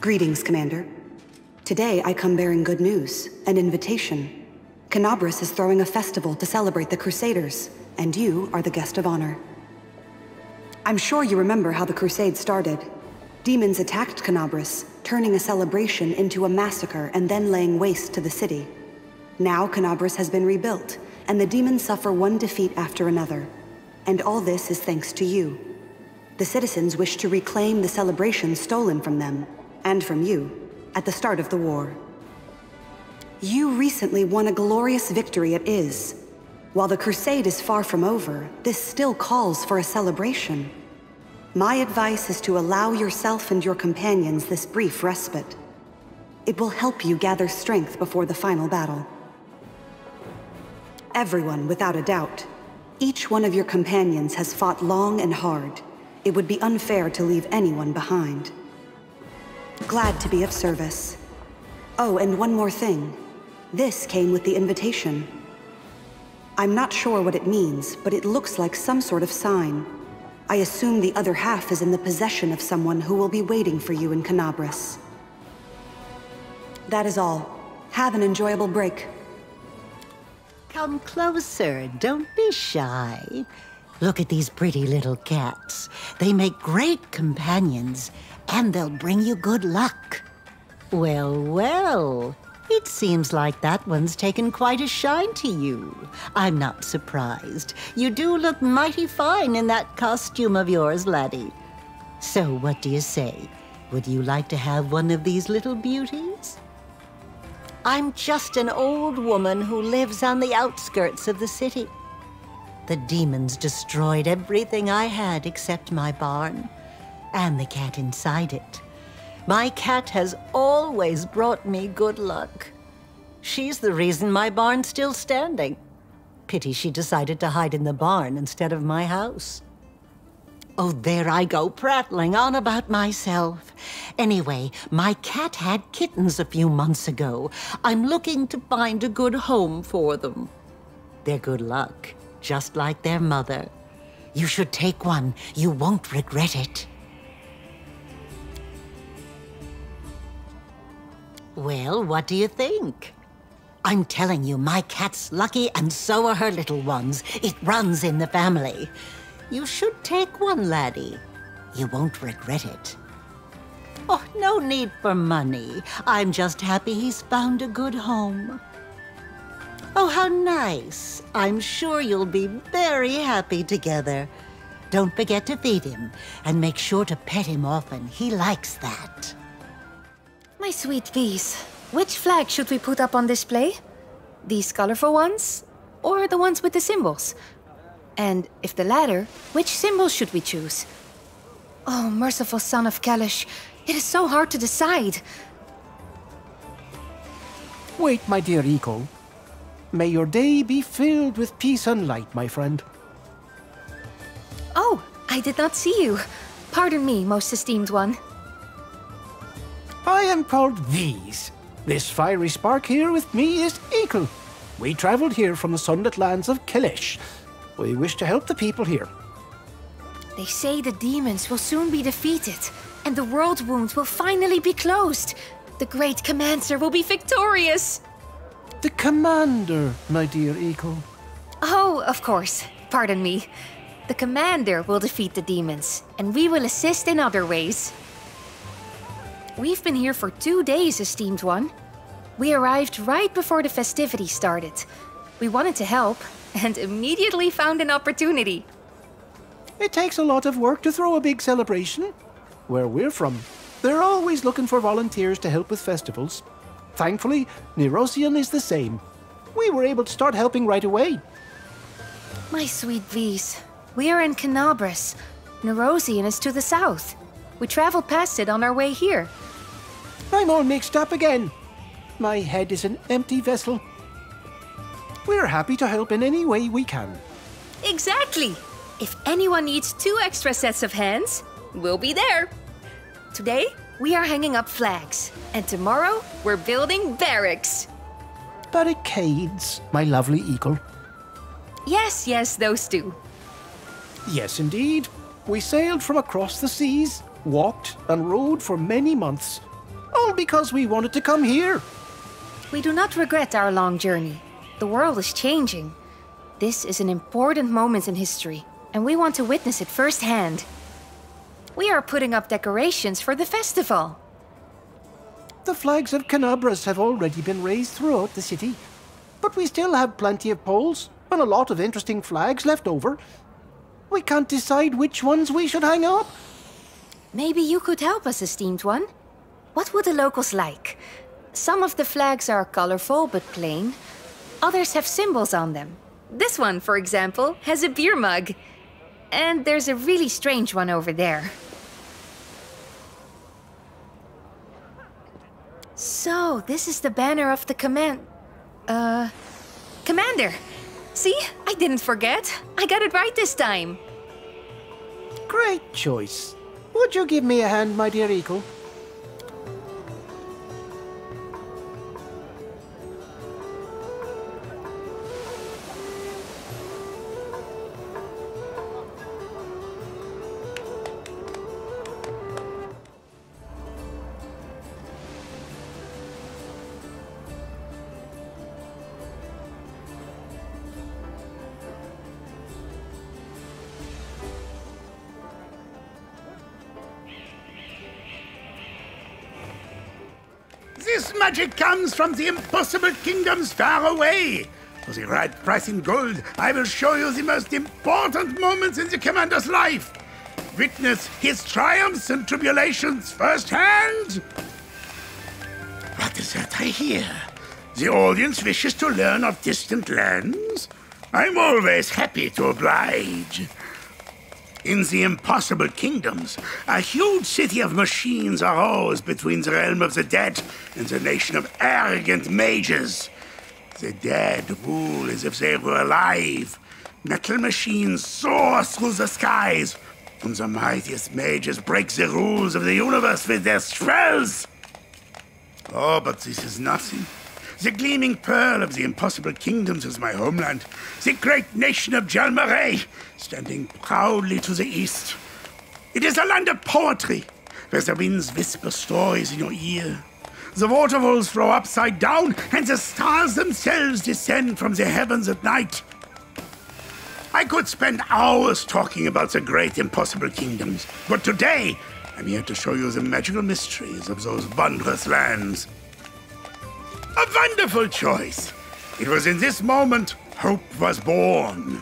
Greetings, Commander. Today I come bearing good news, an invitation. Canabras is throwing a festival to celebrate the Crusaders, and you are the guest of honor. I'm sure you remember how the Crusade started. Demons attacked Canabras, turning a celebration into a massacre and then laying waste to the city. Now Canabras has been rebuilt, and the demons suffer one defeat after another. And all this is thanks to you. The citizens wish to reclaim the celebration stolen from them, and from you, at the start of the war. You recently won a glorious victory at Iz. While the Crusade is far from over, this still calls for a celebration. My advice is to allow yourself and your companions this brief respite. It will help you gather strength before the final battle. Everyone, without a doubt. Each one of your companions has fought long and hard. It would be unfair to leave anyone behind. Glad to be of service. Oh, and one more thing. This came with the invitation. I'm not sure what it means, but it looks like some sort of sign. I assume the other half is in the possession of someone who will be waiting for you in Canabras. That is all. Have an enjoyable break. Come closer, don't be shy. Look at these pretty little cats. They make great companions, and they'll bring you good luck. Well, well, it seems like that one's taken quite a shine to you. I'm not surprised. You do look mighty fine in that costume of yours, laddie. So what do you say? Would you like to have one of these little beauties? I'm just an old woman who lives on the outskirts of the city. The demons destroyed everything I had except my barn, and the cat inside it. My cat has always brought me good luck. She's the reason my barn's still standing. Pity she decided to hide in the barn instead of my house. Oh, there I go, prattling on about myself. Anyway, my cat had kittens a few months ago. I'm looking to find a good home for them. They're good luck, just like their mother. You should take one. You won't regret it. Well, what do you think? I'm telling you, my cat's lucky and so are her little ones. It runs in the family. You should take one, laddie. You won't regret it. Oh, no need for money. I'm just happy he's found a good home. Oh, how nice. I'm sure you'll be very happy together. Don't forget to feed him, and make sure to pet him often. He likes that. My sweet V's, which flag should we put up on display? These colorful ones? Or the ones with the symbols? And if the latter, which symbol should we choose? Oh, merciful son of Kalish, it is so hard to decide. Wait, my dear Eco. May your day be filled with peace and light, my friend. Oh, I did not see you. Pardon me, most esteemed one. I am called V's. This fiery spark here with me is Eco. We traveled here from the sunlit lands of Kalish. We wish to help the people here. They say the demons will soon be defeated, and the world wound will finally be closed. The great commander will be victorious. The commander, my dear Eco. Oh, of course. Pardon me. The commander will defeat the demons, and we will assist in other ways. We've been here for 2 days, esteemed one. We arrived right before the festivities started. We wanted to help, and immediately found an opportunity. It takes a lot of work to throw a big celebration. Where we're from, they're always looking for volunteers to help with festivals. Thankfully, Nerosian is the same. We were able to start helping right away. My sweet V's, we are in Canabras. Nerosian is to the south. We traveled past it on our way here. I'm all mixed up again. My head is an empty vessel. We're happy to help in any way we can. Exactly! If anyone needs 2 extra sets of hands, we'll be there. Today, we are hanging up flags, and tomorrow, we're building barracks. Barricades, my lovely Eagle. Yes, those 2. Yes, indeed. We sailed from across the seas, walked and rode for many months. All because we wanted to come here. We do not regret our long journey. The world is changing. This is an important moment in history, and we want to witness it firsthand. We are putting up decorations for the festival. The flags of Canabras have already been raised throughout the city, but we still have plenty of poles and a lot of interesting flags left over. We can't decide which ones we should hang up. Maybe you could help us, esteemed one. What would the locals like? Some of the flags are colorful but plain. Others have symbols on them. This one, for example, has a beer mug. And there's a really strange one over there. So, this is the banner of the Commander! See? I didn't forget. I got it right this time. Great choice. Would you give me a hand, my dear eagle? This magic comes from the impossible kingdoms far away. For the right price in gold, I will show you the most important moments in the commander's life. Witness his triumphs and tribulations firsthand. What is that I hear? The audience wishes to learn of distant lands? I'm always happy to oblige. In the impossible kingdoms, a huge city of machines arose between the realm of the dead and the nation of arrogant mages. The dead rule as if they were alive. Metal machines soar through the skies, and the mightiest mages break the rules of the universe with their spells. Oh, but this is nothing. The gleaming pearl of the impossible kingdoms is my homeland, the great nation of Jalmaray, standing proudly to the east. It is a land of poetry, where the winds whisper stories in your ear. The waterfalls flow upside down, and the stars themselves descend from the heavens at night. I could spend hours talking about the great impossible kingdoms, but today I'm here to show you the magical mysteries of those wondrous lands. A wonderful choice. It was in this moment hope was born.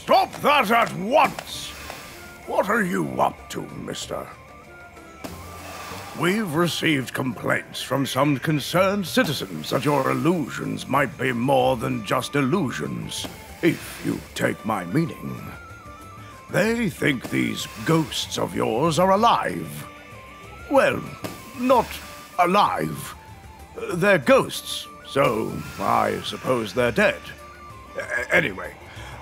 Stop that at once! What are you up to, mister? We've received complaints from some concerned citizens that your illusions might be more than just illusions, if you take my meaning. They think these ghosts of yours are alive. Well, not alive. They're ghosts, so I suppose they're dead. Anyway,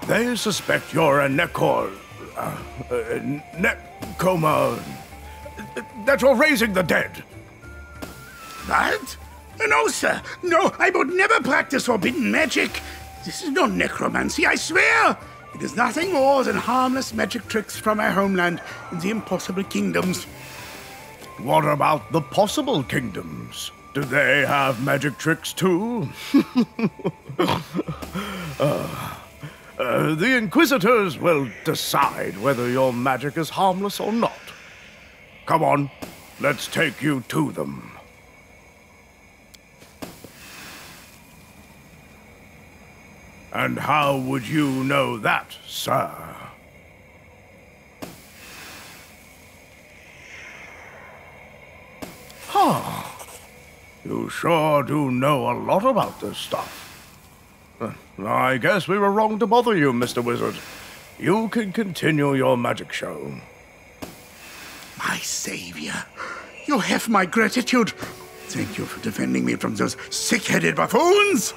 they suspect you're a necoma... that you're raising the dead. What? No, sir. No, I would never practice forbidden magic. This is no necromancy, I swear. It is nothing more than harmless magic tricks from our homeland in the impossible kingdoms. What about the possible kingdoms? Do they have magic tricks too? The Inquisitors will decide whether your magic is harmless or not. Come on, let's take you to them. And how would you know that, sir? Huh. You sure do know a lot about this stuff. I guess we were wrong to bother you, Mr. Wizard. You can continue your magic show. My savior, you have my gratitude. Thank you for defending me from those sick-headed buffoons!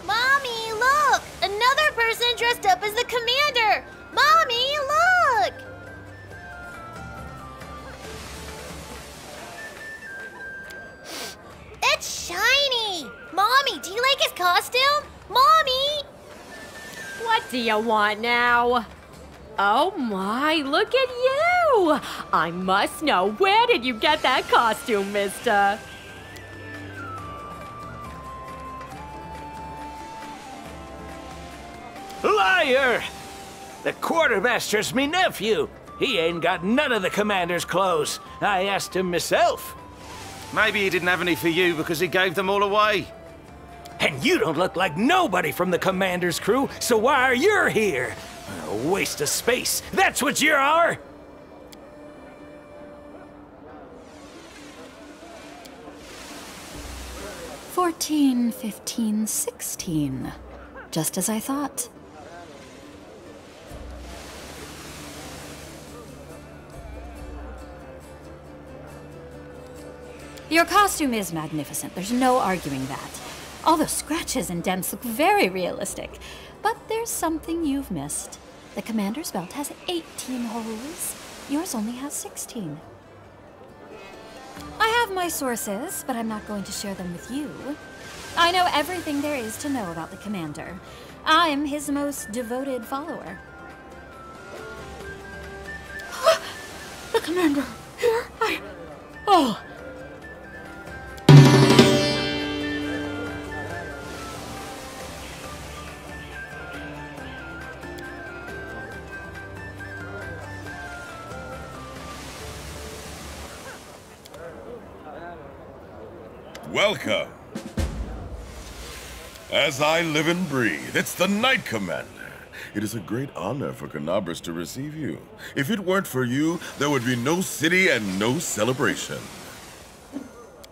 Mommy, look! Another person dressed up as the commander! Mommy, look! It's shiny! Mommy, do you like his costume? Mommy! What do you want now? Oh my, look at you! I must know, where did you get that costume, mister? Liar! The quartermaster's me nephew. He ain't got none of the commander's clothes. I asked him myself. Maybe he didn't have any for you because he gave them all away. And you don't look like nobody from the commander's crew, so why are you here? A waste of space. That's what you are! 14, 15, 16. Just as I thought. Your costume is magnificent, there's no arguing that. All those scratches and dents look very realistic. But there's something you've missed. The commander's belt has 18 holes. Yours only has 16. I have my sources, but I'm not going to share them with you. I know everything there is to know about the commander. I'm his most devoted follower. The commander! Here? Oh! Welcome. As I live and breathe, it's the Knight Commander. It is a great honor for Canabras to receive you. If it weren't for you, there would be no city and no celebration.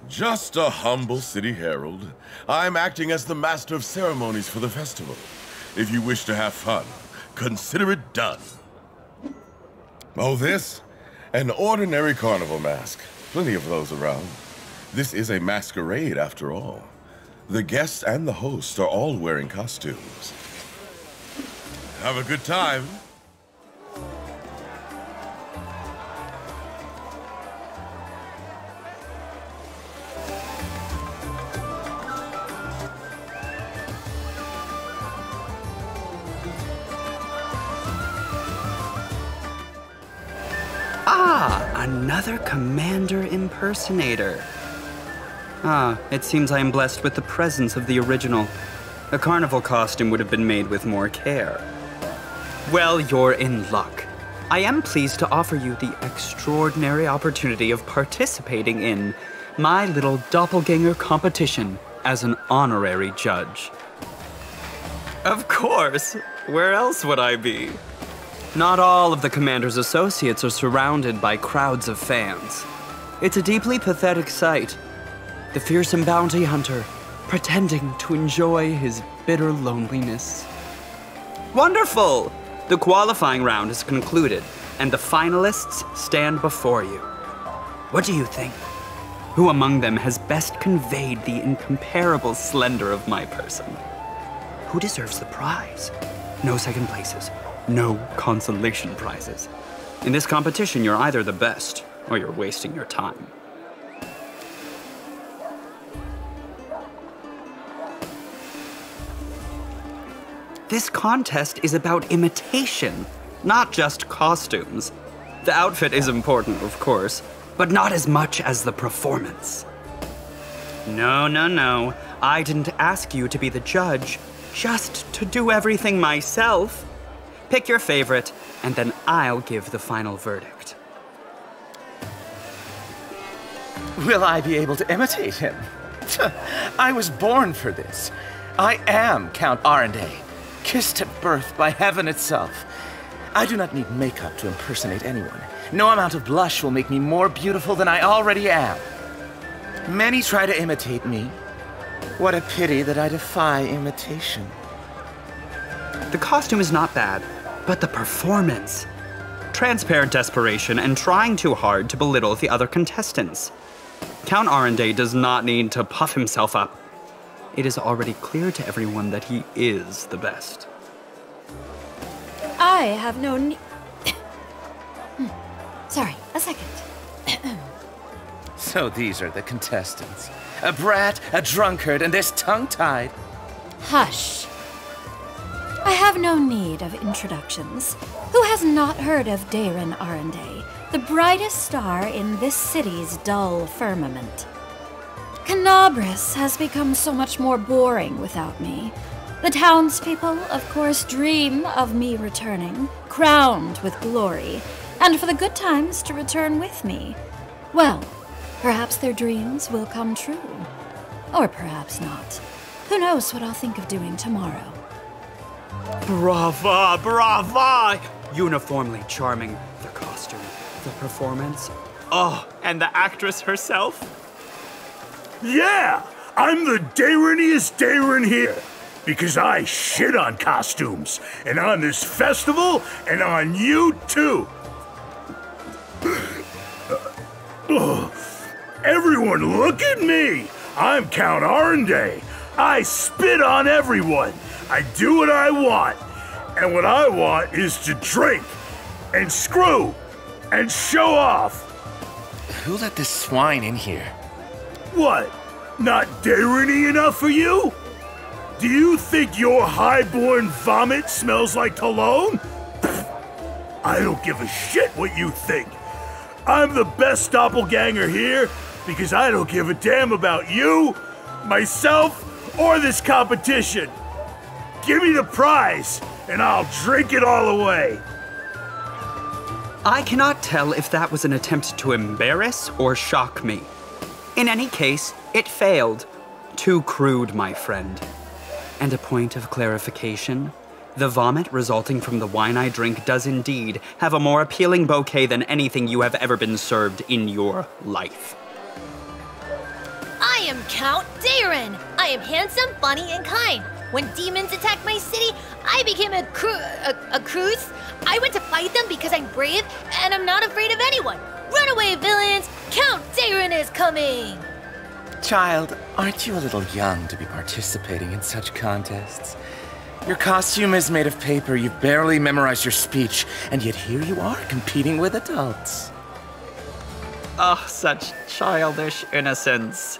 Just a humble city herald. I'm acting as the master of ceremonies for the festival. If you wish to have fun, consider it done. Oh, this? An ordinary carnival mask. Plenty of those around. This is a masquerade, after all. The guests and the hosts are all wearing costumes. Have a good time. Ah, another Commander impersonator. Ah, it seems I am blessed with the presence of the original. A carnival costume would have been made with more care. Well, you're in luck. I am pleased to offer you the extraordinary opportunity of participating in my little doppelganger competition as an honorary judge. Of course! Where else would I be? Not all of the Commander's associates are surrounded by crowds of fans. It's a deeply pathetic sight. The fearsome bounty hunter, pretending to enjoy his bitter loneliness. Wonderful! The qualifying round is concluded, and the finalists stand before you. What do you think? Who among them has best conveyed the incomparable splendor of my person? Who deserves the prize? No second places, no consolation prizes. In this competition, you're either the best, or you're wasting your time. This contest is about imitation, not just costumes. The outfit is important, of course, but not as much as the performance. No, no, no. I didn't ask you to be the judge, just to do everything myself. Pick your favorite, and then I'll give the final verdict. Will I be able to imitate him? I was born for this. I am Count Arendé, kissed at birth by heaven itself. I do not need makeup to impersonate anyone. No amount of blush will make me more beautiful than I already am. Many try to imitate me, What a pity that I defy imitation. The costume is not bad, but the performance. Transparent desperation and trying too hard to belittle the other contestants. Count Arende does not need to puff himself up. It is already clear to everyone that he is the best. I have no need. Sorry, a second. So these are the contestants. A brat, a drunkard, and this tongue-tied. Hush. I have no need of introductions. Who has not heard of Dayron Arende, the brightest star in this city's dull firmament? Canabris has become so much more boring without me. The townspeople, of course, dream of me returning, crowned with glory, and for the good times to return with me. Well, perhaps their dreams will come true. Or perhaps not. Who knows what I'll think of doing tomorrow. Brava, brava! Uniformly charming. The costume, the performance. Oh, and the actress herself. Yeah, I'm the Dayroniest Dayron here. Because I shit on costumes. And on this festival, and on you too. Everyone look at me! I'm Count Arende. I spit on everyone. I do what I want. And what I want is to drink, and screw, and show off. Who let this swine in here? What? Not Dayrony enough for you? Do you think your highborn vomit smells like cologne? I don't give a shit what you think. I'm the best doppelganger here because I don't give a damn about you, myself, or this competition. Give me the prize, and I'll drink it all away. I cannot tell if that was an attempt to embarrass or shock me. In any case, it failed. Too crude, my friend. And a point of clarification, the vomit resulting from the wine I drink does indeed have a more appealing bouquet than anything you have ever been served in your life. I am Count Dayron. I am handsome, funny, and kind. When demons attacked my city, I became a cruise. I went to fight them because I'm brave and I'm not afraid of anyone. Run away, villains! Count Dayron is coming! Child, aren't you a little young to be participating in such contests? Your costume is made of paper, you've barely memorized your speech, and yet here you are competing with adults. Oh, such childish innocence.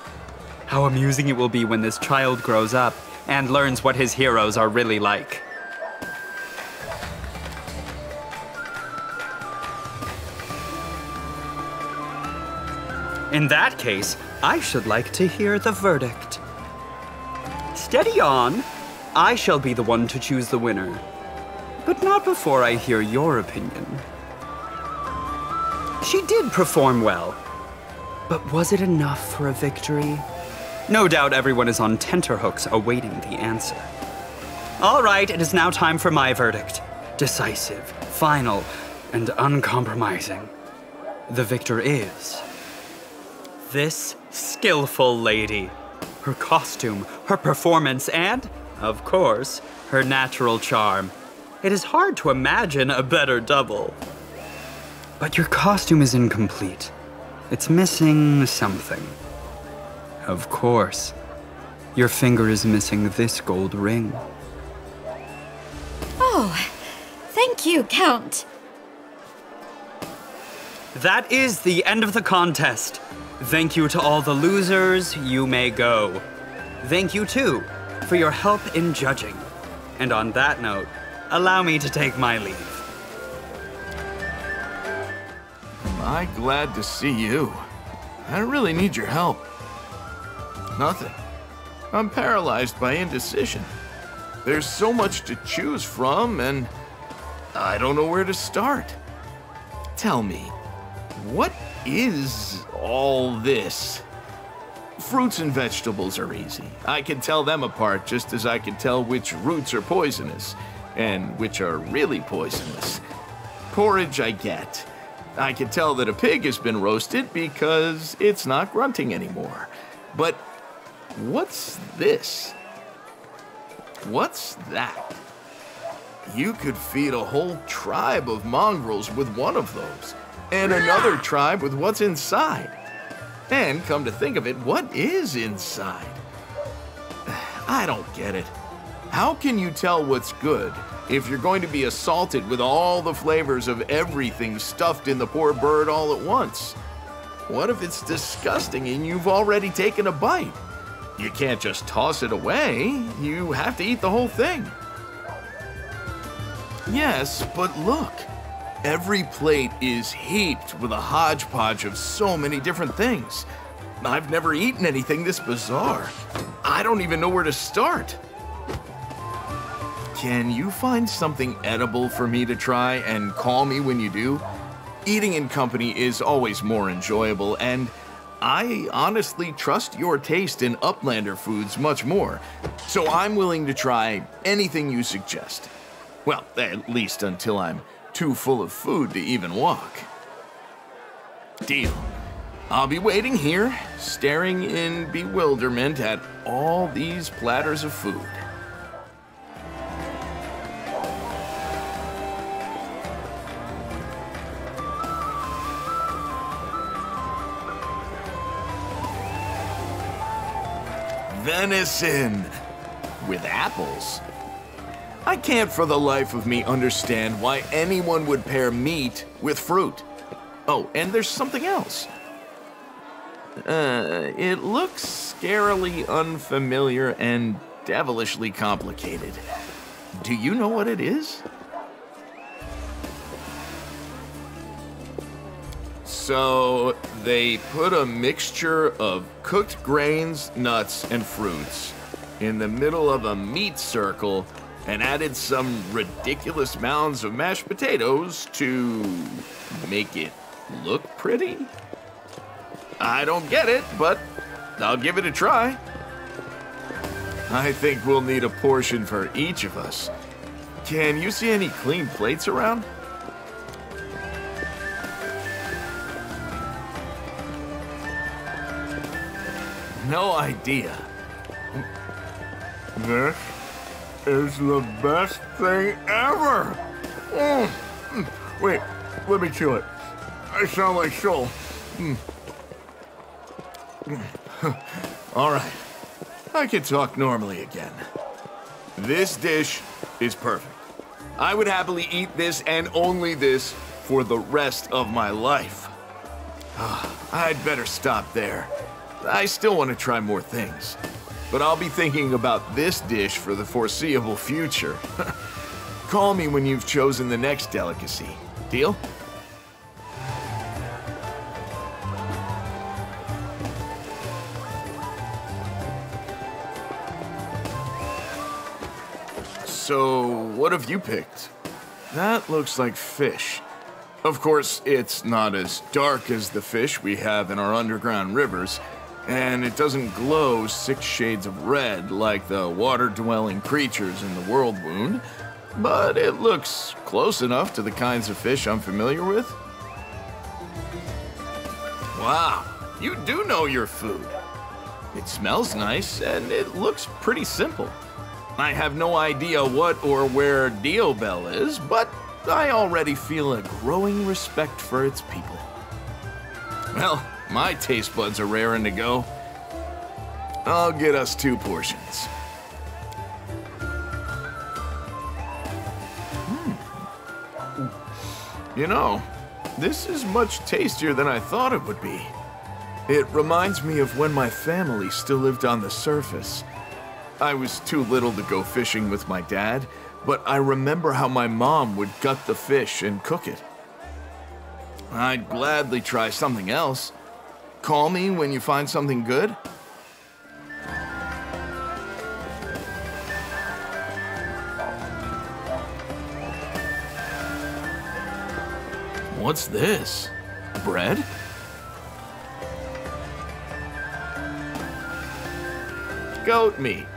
How amusing it will be when this child grows up and learns what his heroes are really like. In that case, I should like to hear the verdict. Steady on. I shall be the one to choose the winner. But not before I hear your opinion. She did perform well. But was it enough for a victory? No doubt everyone is on tenterhooks awaiting the answer. All right, it is now time for my verdict. Decisive, final, and uncompromising. The victor is this skillful lady. Her costume, her performance, and, of course, her natural charm. It is hard to imagine a better double. But your costume is incomplete. It's missing something. Of course. Your finger is missing this gold ring. Oh, thank you, Count. That is the end of the contest. Thank you to all the losers. You may go. Thank you, too, for your help in judging. And on that note, allow me to take my leave. Am I glad to see you? I really need your help. Nothing. I'm paralyzed by indecision. There's so much to choose from, and I don't know where to start. Tell me, what is all this? Fruits and vegetables are easy. I can tell them apart just as I can tell which roots are poisonous and which are really poisonous. Porridge I get. I can tell that a pig has been roasted because it's not grunting anymore. But What's this? What's that? You could feed a whole tribe of mongrels with one of those, and another tribe with what's inside. And come to think of it, what is inside? I don't get it. How can you tell what's good if you're going to be assaulted with all the flavors of everything stuffed in the poor bird all at once? What if it's disgusting and you've already taken a bite? You can't just toss it away. You have to eat the whole thing. Yes, but look. Every plate is heaped with a hodgepodge of so many different things. I've never eaten anything this bizarre. I don't even know where to start. Can you find something edible for me to try and call me when you do? Eating in company is always more enjoyable, and I honestly trust your taste in Uplander foods much more, so I'm willing to try anything you suggest. Well, at least until I'm too full of food to even walk. Deal. I'll be waiting here, staring in bewilderment at all these platters of food. Venison with apples. I can't for the life of me understand why anyone would pair meat with fruit. Oh, and there's something else. It looks scarily unfamiliar and devilishly complicated. Do you know what it is? So, they put a mixture of cooked grains, nuts, and fruits in the middle of a meat circle and added some ridiculous mounds of mashed potatoes to make it look pretty? I don't get it, but I'll give it a try. I think we'll need a portion for each of us. Can you see any clean plates around? No idea. This is the best thing ever! Wait, let me chew it. I sound like Shoal. All right, I can talk normally again. This dish is perfect. I would happily eat this and only this for the rest of my life. I'd better stop there. I still want to try more things, but I'll be thinking about this dish for the foreseeable future. Call me when you've chosen the next delicacy. Deal? So, what have you picked? That looks like fish. Of course, it's not as dark as the fish we have in our underground rivers, and it doesn't glow 6 shades of red like the water-dwelling creatures in the World Wound, but it looks close enough to the kinds of fish I'm familiar with. Wow, you do know your food. It smells nice, and it looks pretty simple. I have no idea what or where Dio Bell is, but I already feel a growing respect for its people. Well, my taste buds are raring to go. I'll get us 2 portions. You know, this is much tastier than I thought it would be. It reminds me of when my family still lived on the surface. I was too little to go fishing with my dad, but I remember how my mom would gut the fish and cook it. I'd gladly try something else. Call me when you find something good. What's this? Bread? Goat meat.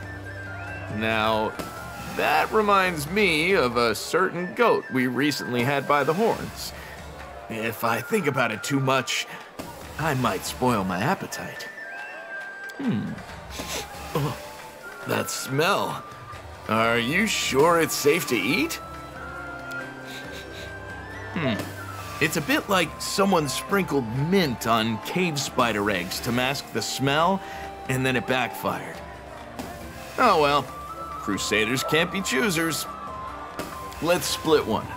Now, that reminds me of a certain goat we recently had by the horns. If I think about it too much, I might spoil my appetite. Oh, that smell. Are you sure it's safe to eat? It's a bit like someone sprinkled mint on cave spider eggs to mask the smell, and then it backfired. Oh well, Crusaders can't be choosers. Let's split one.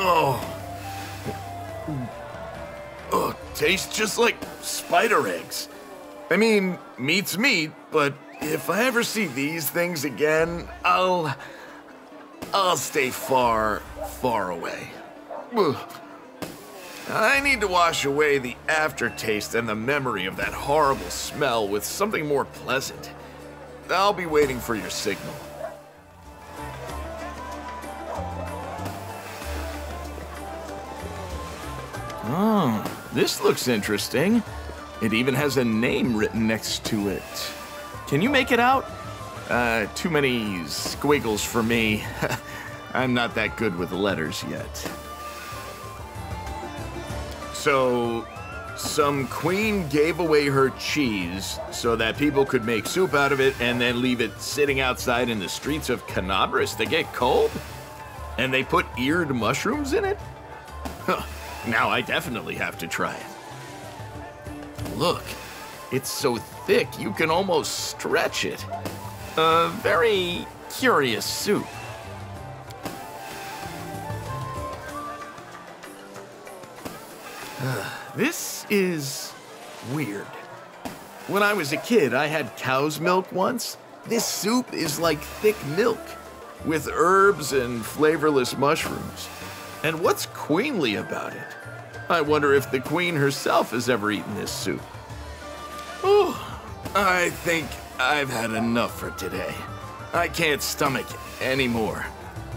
Oh, tastes just like spider eggs. I mean, meat's meat, but if I ever see these things again, I'll stay far, far away. Ugh. I need to wash away the aftertaste and the memory of that horrible smell with something more pleasant. I'll be waiting for your signal. Oh, this looks interesting. It even has a name written next to it. Can you make it out? Too many squiggles for me. I'm not that good with letters yet. So, some queen gave away her cheese so that people could make soup out of it and then leave it sitting outside in the streets of Canabris to get cold? And they put eared mushrooms in it? Huh. Now I definitely have to try it. Look, it's so thick you can almost stretch it. A very curious soup. This is weird. When I was a kid, I had cow's milk once. This soup is like thick milk, with herbs and flavorless mushrooms. And what's queenly about it? I wonder if the queen herself has ever eaten this soup. Ooh, I think I've had enough for today. I can't stomach it anymore.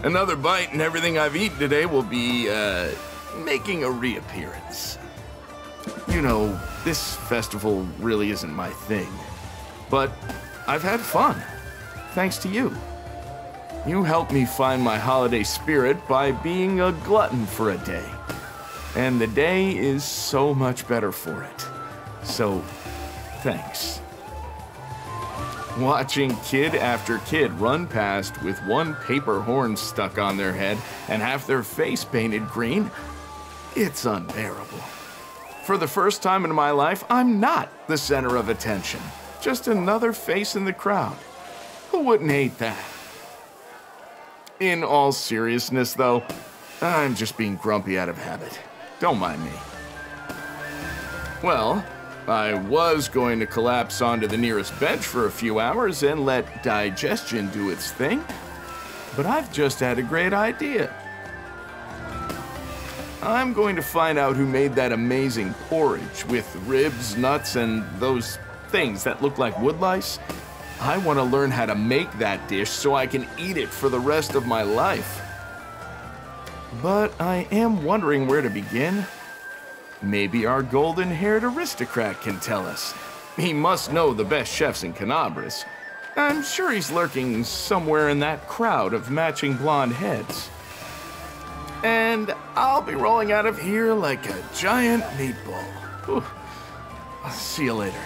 Another bite and everything I've eaten today will be, making a reappearance. You know, this festival really isn't my thing. But I've had fun, thanks to you. You helped me find my holiday spirit by being a glutton for a day. And the day is so much better for it. So, thanks. Watching kid after kid run past with one paper horn stuck on their head and half their face painted green, it's unbearable. For the first time in my life, I'm not the center of attention. Just another face in the crowd. Who wouldn't hate that? In all seriousness, though, I'm just being grumpy out of habit. Don't mind me. Well, I was going to collapse onto the nearest bench for a few hours and let digestion do its thing, but I've just had a great idea. I'm going to find out who made that amazing porridge with ribs, nuts, and those things that look like woodlice. I want to learn how to make that dish so I can eat it for the rest of my life. But I am wondering where to begin. Maybe our golden-haired aristocrat can tell us. He must know the best chefs in Canabris. I'm sure he's lurking somewhere in that crowd of matching blonde heads. And I'll be rolling out of here like a giant meatball. Whew. I'll see you later.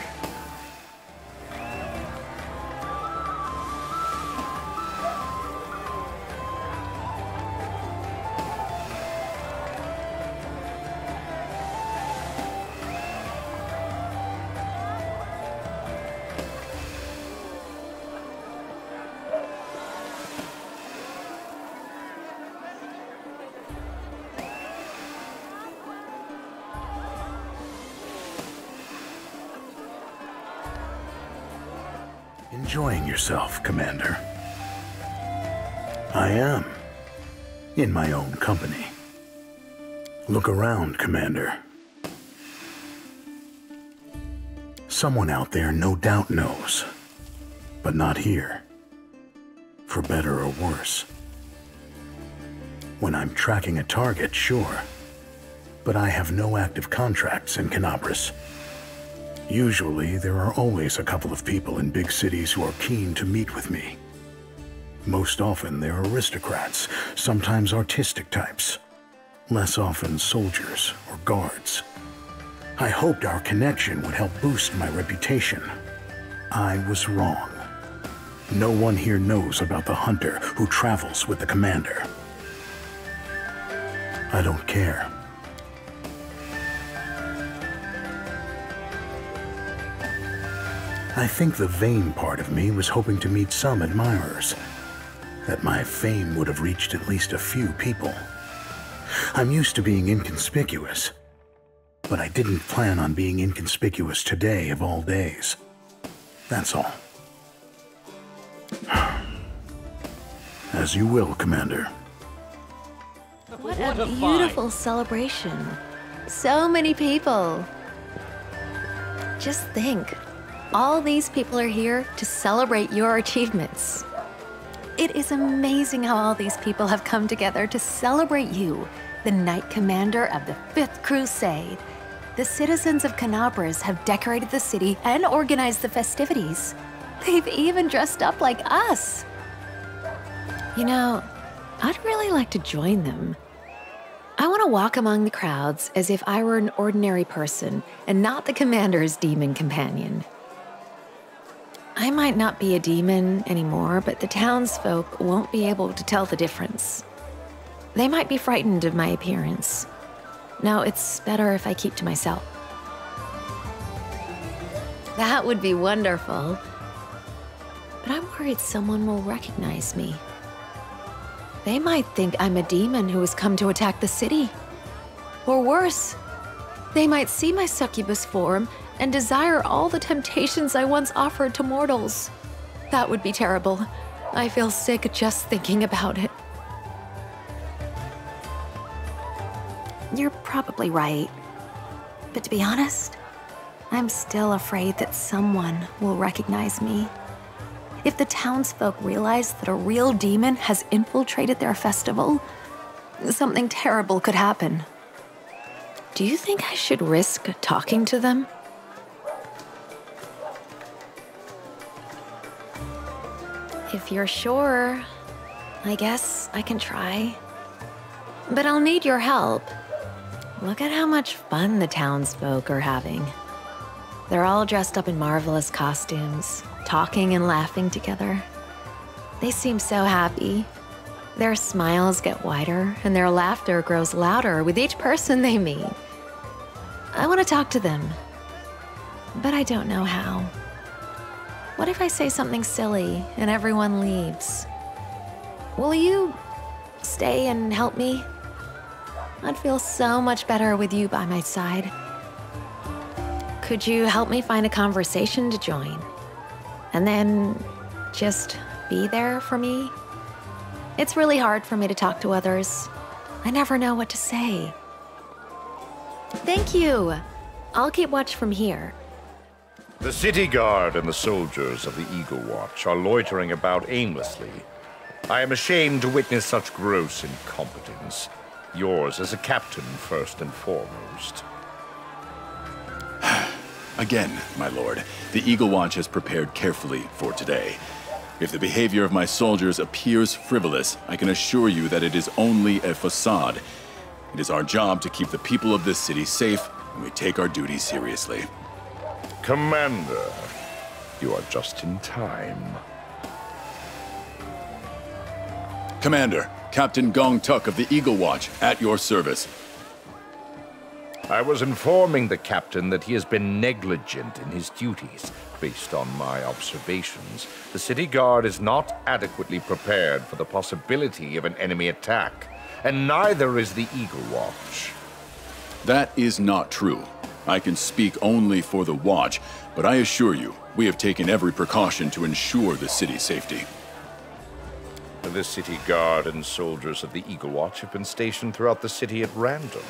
Enjoying yourself, Commander? I am. In my own company. Look around, Commander. Someone out there no doubt knows. But not here. For better or worse. When I'm tracking a target, sure. But I have no active contracts in Canabris. Usually, there are always a couple of people in big cities who are keen to meet with me. Most often, they're aristocrats, sometimes artistic types. less often soldiers or guards. I hoped our connection would help boost my reputation. I was wrong. No one here knows about the hunter who travels with the commander. I don't care. I think the vain part of me was hoping to meet some admirers, that my fame would have reached at least a few people. I'm used to being inconspicuous, but I didn't plan on being inconspicuous today of all days. That's all. As you will, Commander. What a beautiful celebration. So many people. Just think, all these people are here to celebrate your achievements. It is amazing how all these people have come together to celebrate you, the Knight Commander of the 5th Crusade. The citizens of Canabras have decorated the city and organized the festivities. They've even dressed up like us. You know, I'd really like to join them. I want to walk among the crowds as if I were an ordinary person and not the commander's demon companion. I might not be a demon anymore, but the townsfolk won't be able to tell the difference. They might be frightened of my appearance. No, it's better if I keep to myself. That would be wonderful. But I'm worried someone will recognize me. They might think I'm a demon who has come to attack the city. Or worse, they might see my succubus form and desire all the temptations I once offered to mortals. That would be terrible. I feel sick just thinking about it. You're probably right. But to be honest, I'm still afraid that someone will recognize me. If the townsfolk realize that a real demon has infiltrated their festival, something terrible could happen. Do you think I should risk talking to them? If you're sure, I guess I can try. But I'll need your help. Look at how much fun the townsfolk are having. They're all dressed up in marvelous costumes, talking and laughing together. They seem so happy. Their smiles get wider, and their laughter grows louder with each person they meet. I want to talk to them, but I don't know how. What if I say something silly and everyone leaves? Will you stay and help me? I'd feel so much better with you by my side. Could you help me find a conversation to join? And then just be there for me? It's really hard for me to talk to others. I never know what to say. Thank you. I'll keep watch from here. The city guard and the soldiers of the Eagle Watch are loitering about aimlessly. I am ashamed to witness such gross incompetence. Yours as a captain, first and foremost. Again, my lord, the Eagle Watch has prepared carefully for today. If the behavior of my soldiers appears frivolous, I can assure you that it is only a facade. It is our job to keep the people of this city safe, and we take our duty seriously. Commander, you are just in time. Commander, Captain Gong Tuk of the Eagle Watch, at your service. I was informing the captain that he has been negligent in his duties. Based on my observations, the city guard is not adequately prepared for the possibility of an enemy attack, and neither is the Eagle Watch. That is not true. I can speak only for the Watch, but I assure you, we have taken every precaution to ensure the city's safety. The city guard and soldiers of the Eagle Watch have been stationed throughout the city at random.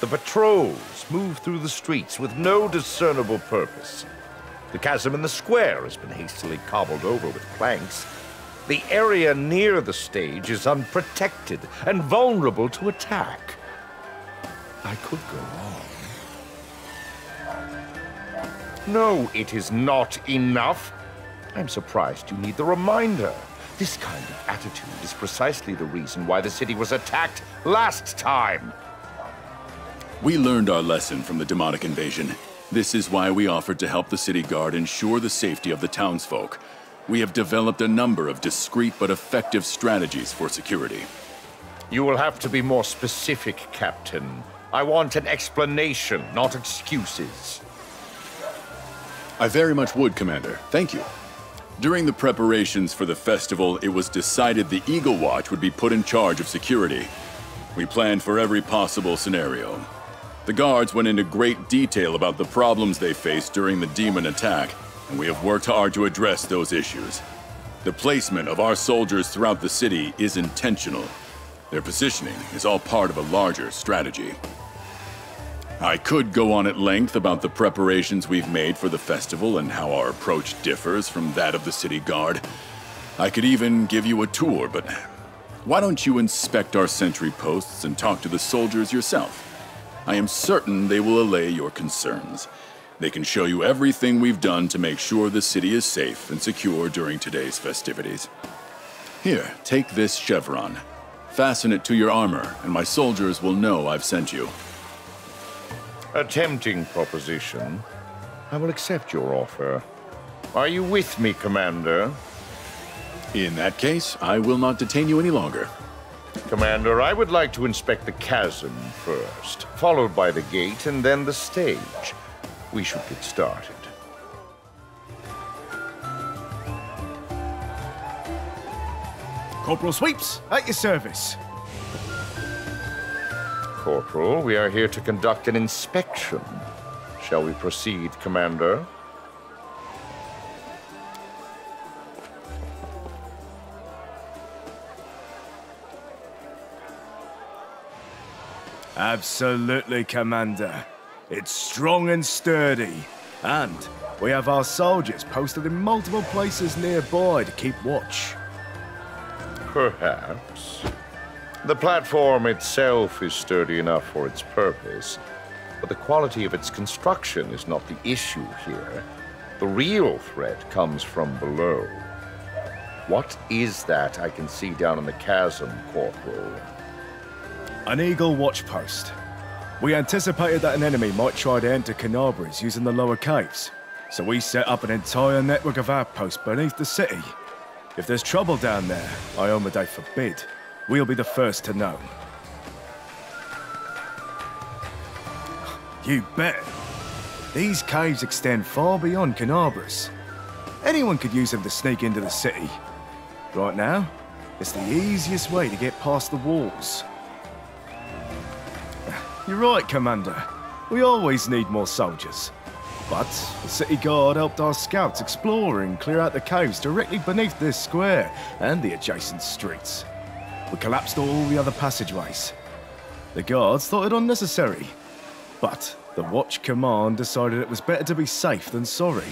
The patrols move through the streets with no discernible purpose. The chasm in the square has been hastily cobbled over with planks. The area near the stage is unprotected and vulnerable to attack. I could go on. No, it is not enough. I'm surprised you need the reminder. This kind of attitude is precisely the reason why the city was attacked last time. We learned our lesson from the demonic invasion. This is why we offered to help the city guard ensure the safety of the townsfolk. We have developed a number of discreet but effective strategies for security. You will have to be more specific, Captain. I want an explanation, not excuses. I very much would, Commander. Thank you. During the preparations for the festival, it was decided the Eagle Watch would be put in charge of security. We planned for every possible scenario. The guards went into great detail about the problems they faced during the demon attack, and we have worked hard to address those issues. The placement of our soldiers throughout the city is intentional. Their positioning is all part of a larger strategy. I could go on at length about the preparations we've made for the festival and how our approach differs from that of the city guard. I could even give you a tour, but why don't you inspect our sentry posts and talk to the soldiers yourself? I am certain they will allay your concerns. They can show you everything we've done to make sure the city is safe and secure during today's festivities. Here, take this chevron. Fasten it to your armor, and my soldiers will know I've sent you. A tempting proposition. I will accept your offer. Are you with me, Commander? In that case, I will not detain you any longer. Commander, I would like to inspect the chasm first, followed by the gate and then the stage. We should get started. Corporal Sweeps, at your service. Corporal, we are here to conduct an inspection. Shall we proceed, Commander? Absolutely, Commander. It's strong and sturdy. And we have our soldiers posted in multiple places nearby to keep watch. Perhaps. The platform itself is sturdy enough for its purpose, but the quality of its construction is not the issue here. The real threat comes from below. What is that I can see down in the chasm, Corporal? An Eagle watch post. We anticipated that an enemy might try to enter Canabras using the lower caves, so we set up an entire network of outposts beneath the city. If there's trouble down there, Iomedae forbid, we'll be the first to know. You bet. These caves extend far beyond Canabras. Anyone could use them to sneak into the city. Right now, it's the easiest way to get past the walls. You're right, Commander. We always need more soldiers. But the city guard helped our scouts explore and clear out the caves directly beneath this square and the adjacent streets. We collapsed all the other passageways. The guards thought it unnecessary, but the Watch Command decided it was better to be safe than sorry.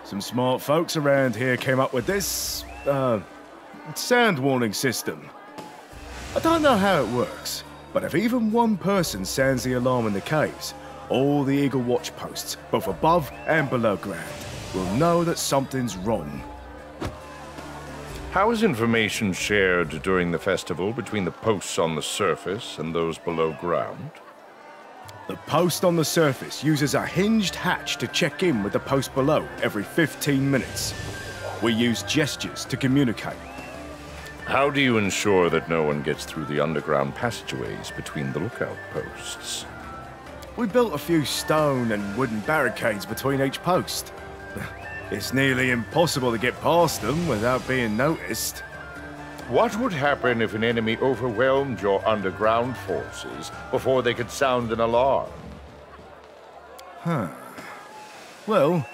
Some smart folks around here came up with this, sound warning system. I don't know how it works, but if even one person sounds the alarm in the caves, all the Eagle Watch posts, both above and below ground, will know that something's wrong. How is information shared during the festival between the posts on the surface and those below ground? The post on the surface uses a hinged hatch to check in with the post below every 15 minutes. We use gestures to communicate. How do you ensure that no one gets through the underground passageways between the lookout posts? We built a few stone and wooden barricades between each post. It's nearly impossible to get past them without being noticed. What would happen if an enemy overwhelmed your underground forces before they could sound an alarm? Well,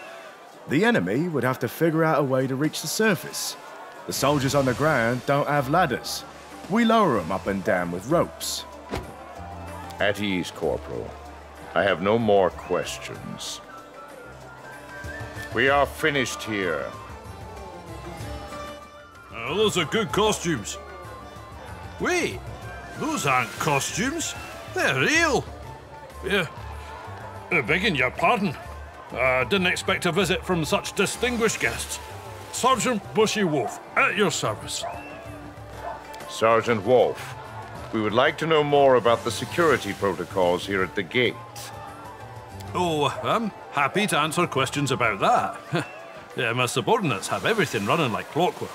the enemy would have to figure out a way to reach the surface. The soldiers on the ground don't have ladders. We lower them up and down with ropes. At ease, Corporal. I have no more questions. We are finished here. Those are good costumes. Wait, those aren't costumes. They're real. Yeah, begging your pardon. I didn't expect a visit from such distinguished guests. Sergeant Bushy Wolf, at your service. Sergeant Wolf, we would like to know more about the security protocols here at the gate. Oh, I'm happy to answer questions about that. Yeah, my subordinates have everything running like clockwork.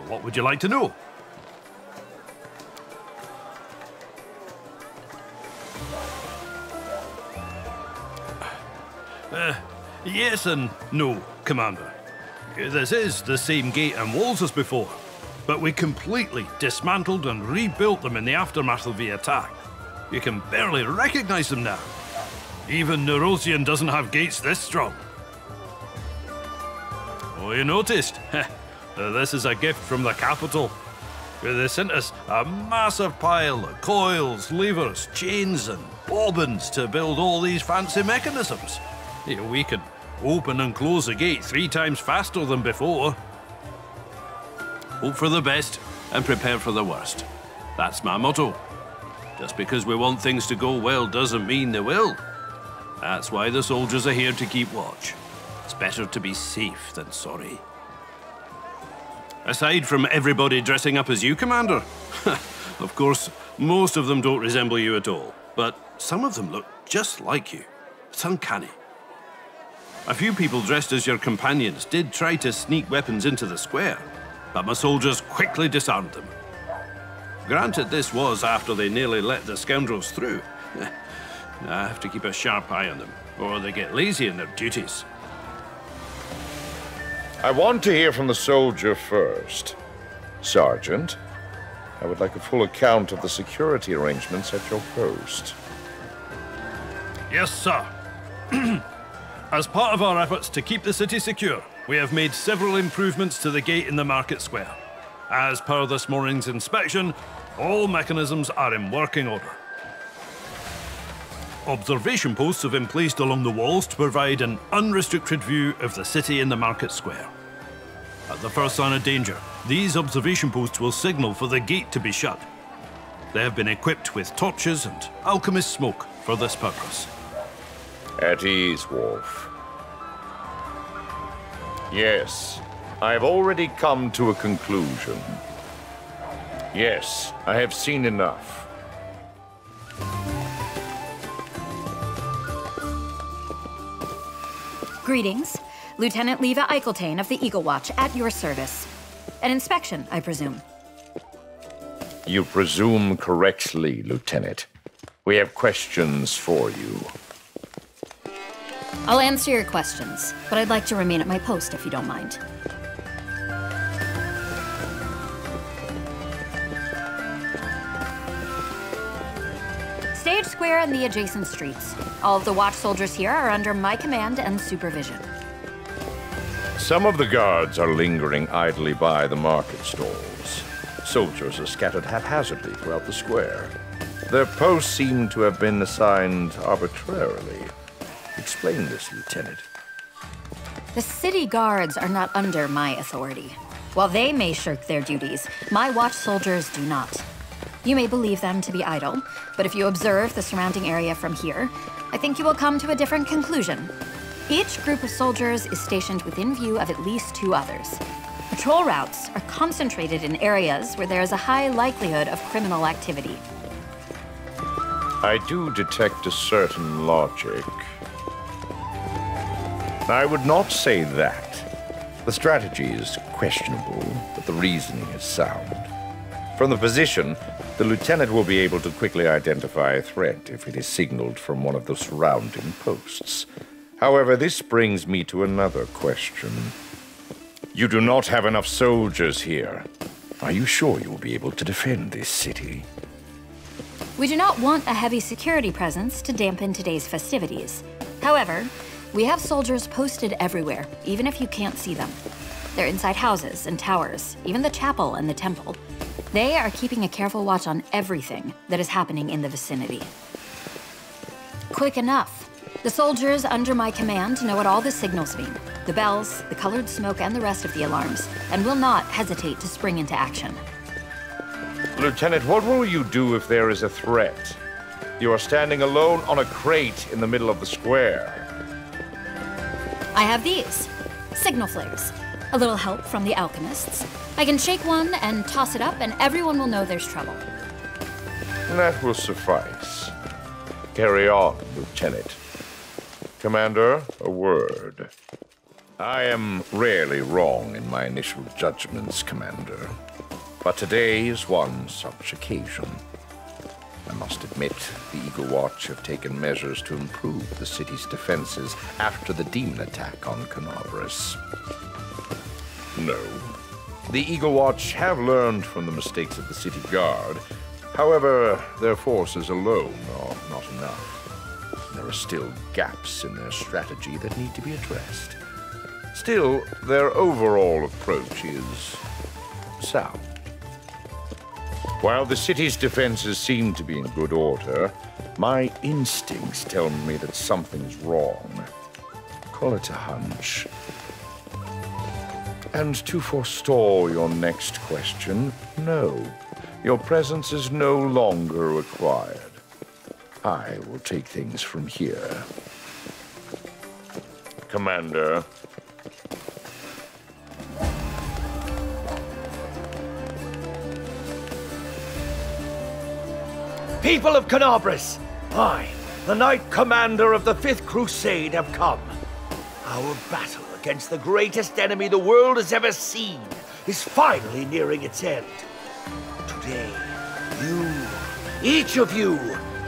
What would you like to know? Yes and no, Commander. This is the same gate and walls as before, but we completely dismantled and rebuilt them in the aftermath of the attack. You can barely recognize them now. Even Nerosian doesn't have gates this strong. Oh, you noticed? This is a gift from the capital. They sent us a massive pile of coils, levers, chains and bobbins to build all these fancy mechanisms. We can open and close the gate 3 times faster than before. Hope for the best and prepare for the worst. That's my motto. Just because we want things to go well doesn't mean they will. That's why the soldiers are here to keep watch. It's better to be safe than sorry. Aside from everybody dressing up as you, Commander. Of course, most of them don't resemble you at all, but some of them look just like you. It's uncanny. A few people dressed as your companions did try to sneak weapons into the square, but my soldiers quickly disarmed them. Granted, this was after they nearly let the scoundrels through. I have to keep a sharp eye on them, or they get lazy in their duties. I want to hear from the soldier first. Sergeant, I would like a full account of the security arrangements at your post. Yes, sir. As part of our efforts to keep the city secure, we have made several improvements to the gate in the market square. As per this morning's inspection, all mechanisms are in working order. Observation posts have been placed along the walls to provide an unrestricted view of the city in the market square. At the first sign of danger, these observation posts will signal for the gate to be shut. They have been equipped with torches and alchemist smoke for this purpose. At ease, Wolf. Yes, I have already come to a conclusion. Yes, I have seen enough. Greetings. Lieutenant Leva Eicheltane of the Eagle Watch at your service. An inspection, I presume. You presume correctly, Lieutenant. We have questions for you. I'll answer your questions, but I'd like to remain at my post if you don't mind. Stage Square and the adjacent streets. All of the watch soldiers here are under my command and supervision. Some of the guards are lingering idly by the market stalls. Soldiers are scattered haphazardly throughout the square. Their posts seem to have been assigned arbitrarily. Explain this, Lieutenant. The city guards are not under my authority. While they may shirk their duties, my watch soldiers do not. You may believe them to be idle, but if you observe the surrounding area from here, I think you will come to a different conclusion. Each group of soldiers is stationed within view of at least 2 others. Patrol routes are concentrated in areas where there is a high likelihood of criminal activity. I do detect a certain logic. I would not say that. The strategy is questionable, but the reasoning is sound. From the position, the lieutenant will be able to quickly identify a threat if it is signaled from one of the surrounding posts. However, this brings me to another question. You do not have enough soldiers here. Are you sure you will be able to defend this city? We do not want a heavy security presence to dampen today's festivities. However, we have soldiers posted everywhere, even if you can't see them. They're inside houses and towers, even the chapel and the temple. They are keeping a careful watch on everything that is happening in the vicinity. Quick enough. The soldiers under my command know what all the signals mean, the bells, the colored smoke, and the rest of the alarms, and will not hesitate to spring into action. Lieutenant, what will you do if there is a threat? You are standing alone on a crate in the middle of the square. I have these. Signal flares. A little help from the alchemists. I can shake one and toss it up, and everyone will know there's trouble. That will suffice. Carry on, Lieutenant. Commander, a word. I am rarely wrong in my initial judgments, Commander. But today is one such occasion. I must admit, the Eagle Watch have taken measures to improve the city's defenses after the demon attack on Canobras. No. The Eagle Watch have learned from the mistakes of the city guard. However, their forces alone are not enough. There are still gaps in their strategy that need to be addressed. Still, their overall approach is sound. While the city's defenses seem to be in good order, my instincts tell me that something's wrong. Call it a hunch. And to forestall your next question, no. Your presence is no longer required. I will take things from here. Commander. People of Canobras, I, the Knight Commander of the 5th Crusade, have come. Our battle against the greatest enemy the world has ever seen is finally nearing its end. Today, you, each of you,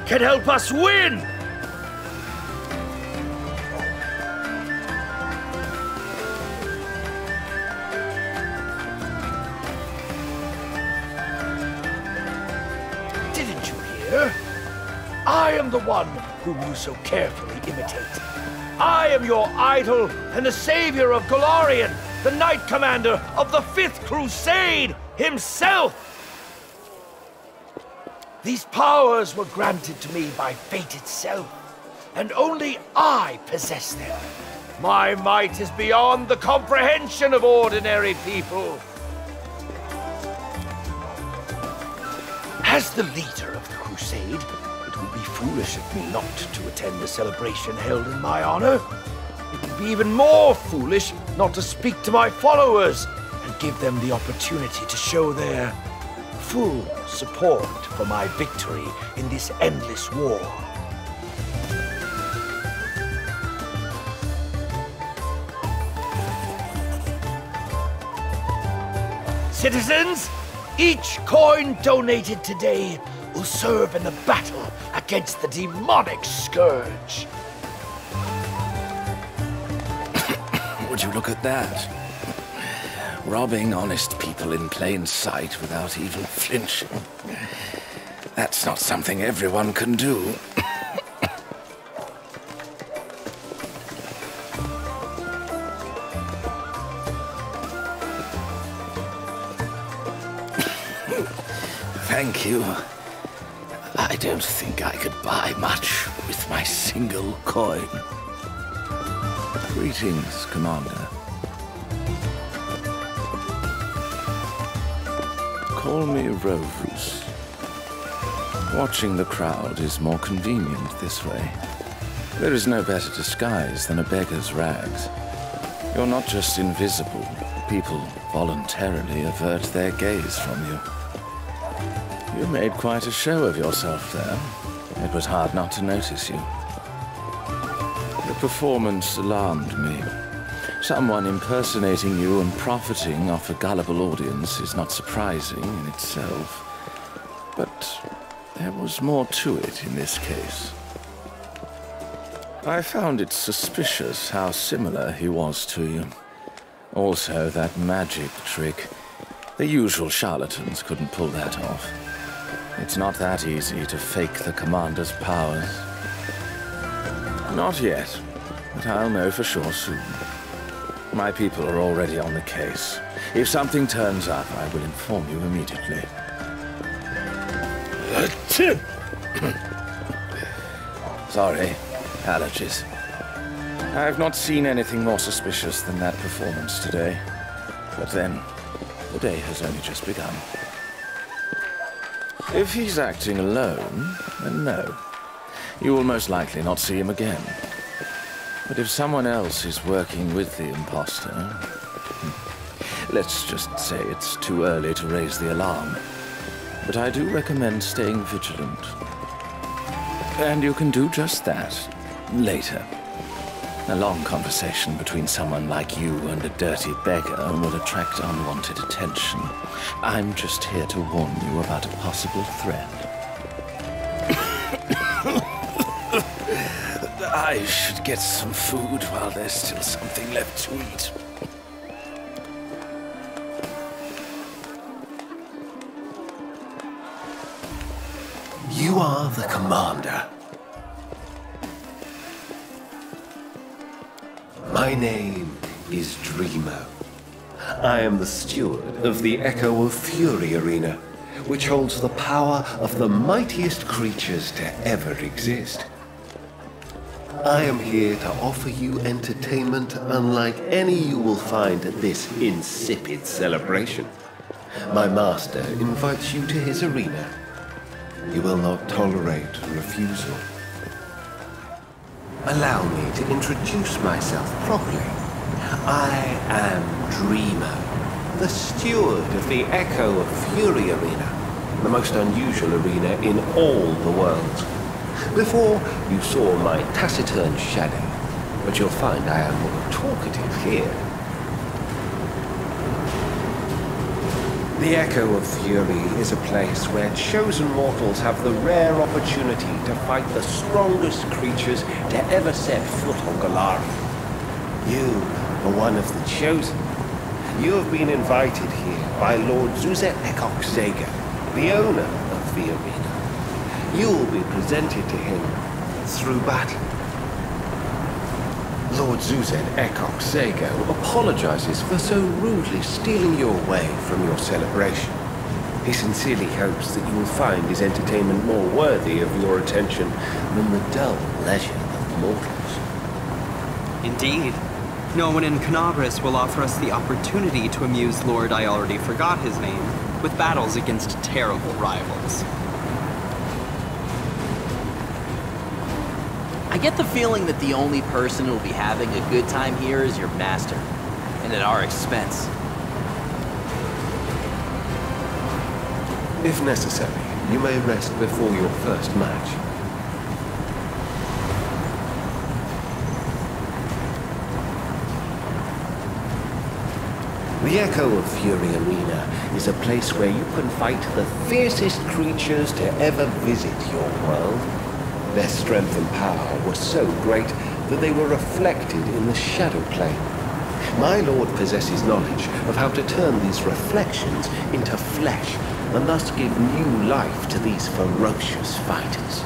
can help us win! Didn't you hear? I am the one whom you so carefully imitate. I am your idol and the savior of Golarion, the Knight Commander of the 5th Crusade himself! These powers were granted to me by fate itself, and only I possess them. My might is beyond the comprehension of ordinary people. As the leader of the Crusade, it would be foolish of me not to attend the celebration held in my honor. It would be even more foolish not to speak to my followers and give them the opportunity to show their full support for my victory in this endless war. Citizens, each coin donated today will serve in the battle against the demonic scourge. Would you look at that? Robbing honest people in plain sight without even flinching. That's not something everyone can do. Thank you. I don't think I could buy much with my single coin. Greetings, Commander. Call me Rovus. Watching the crowd is more convenient this way. There is no better disguise than a beggar's rags. You're not just invisible. People voluntarily avert their gaze from you. You made quite a show of yourself there. It was hard not to notice you. The performance alarmed me. Someone impersonating you and profiting off a gullible audience is not surprising in itself. But there was more to it in this case. I found it suspicious how similar he was to you. Also, that magic trick. The usual charlatans couldn't pull that off. It's not that easy to fake the commander's powers. Not yet, but I'll know for sure soon. My people are already on the case. If something turns up, I will inform you immediately. Sorry, allergies. I've not seen anything more suspicious than that performance today. But then, the day has only just begun. If he's acting alone, then no. You will most likely not see him again. But if someone else is working with the imposter, Let's just say it's too early to raise the alarm. But I do recommend staying vigilant. And you can do just that later. A long conversation between someone like you and a dirty beggar will attract unwanted attention. I'm just here to warn you about a possible threat. I should get some food while there's still something left to eat. You are the commander. My name is Dreamo. I am the steward of the Echo of Fury Arena, which holds the power of the mightiest creatures to ever exist. I am here to offer you entertainment unlike any you will find at this insipid celebration. My master invites you to his arena. He will not tolerate refusal. Allow me to introduce myself properly. I am Dreamo, the steward of the Echo of Fury Arena, the most unusual arena in all the world. Before, you saw my taciturn shadow, but you'll find I am more talkative here. The Echo of Fury is a place where chosen mortals have the rare opportunity to fight the strongest creatures to ever set foot on Golari. You are one of the chosen. You have been invited here by Lord Zuzet Ekok Zago, the owner of the arena. You will be presented to him through battle. Lord Zuzet Ekok Zago apologizes for so rudely stealing you away from your celebration. He sincerely hopes that you will find his entertainment more worthy of your attention than the dull leisure of mortals. Indeed. No one in Canabris will offer us the opportunity to amuse Lord I already forgot his name with battles against terrible rivals. I get the feeling that the only person who will be having a good time here is your master, and at our expense. If necessary, you may rest before your first match. The Echo of Fury Arena is a place where you can fight the fiercest creatures to ever visit your world. Their strength and power were so great that they were reflected in the shadow plane. My lord possesses knowledge of how to turn these reflections into flesh and thus give new life to these ferocious fighters.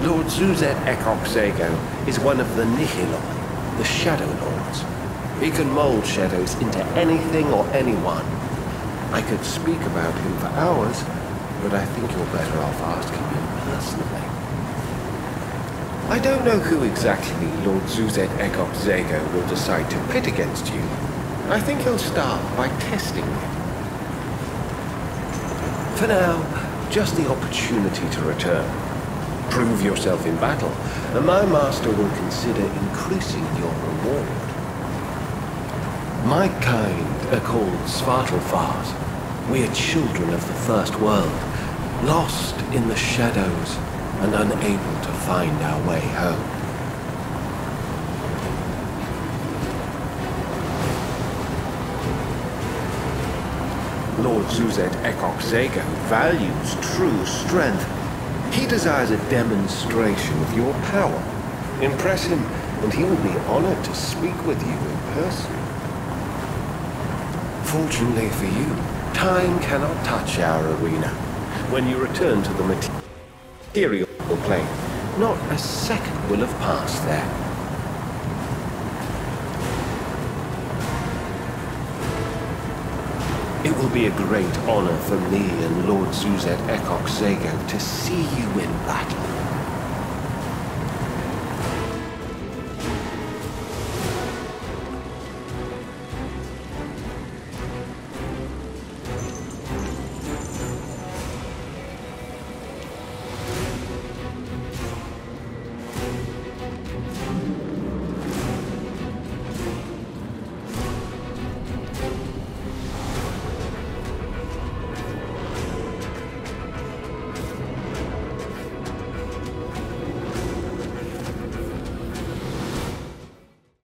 Lord Zuzet Ekok Zago is one of the Nihiloi, the Shadow Lords. He can mold shadows into anything or anyone. I could speak about him for hours, but I think you're better off asking him personally. I don't know who exactly Lord Zuzet Ekok Zago will decide to pit against you. I think he'll start by testing it. For now, just the opportunity to return. Prove yourself in battle, and my master will consider increasing your reward. My kind are called Svartalfars. We are children of the First World, lost in the shadows and unable to find our way home. Lord Zuzet Ekok Zago values true strength. He desires a demonstration of your power. Impress him, and he will be honored to speak with you in person. Fortunately for you, time cannot touch our arena. When you return to the material plane, not a second will have passed there. It will be a great honor for me and Lord Zuzet Ekok Zago to see you in battle.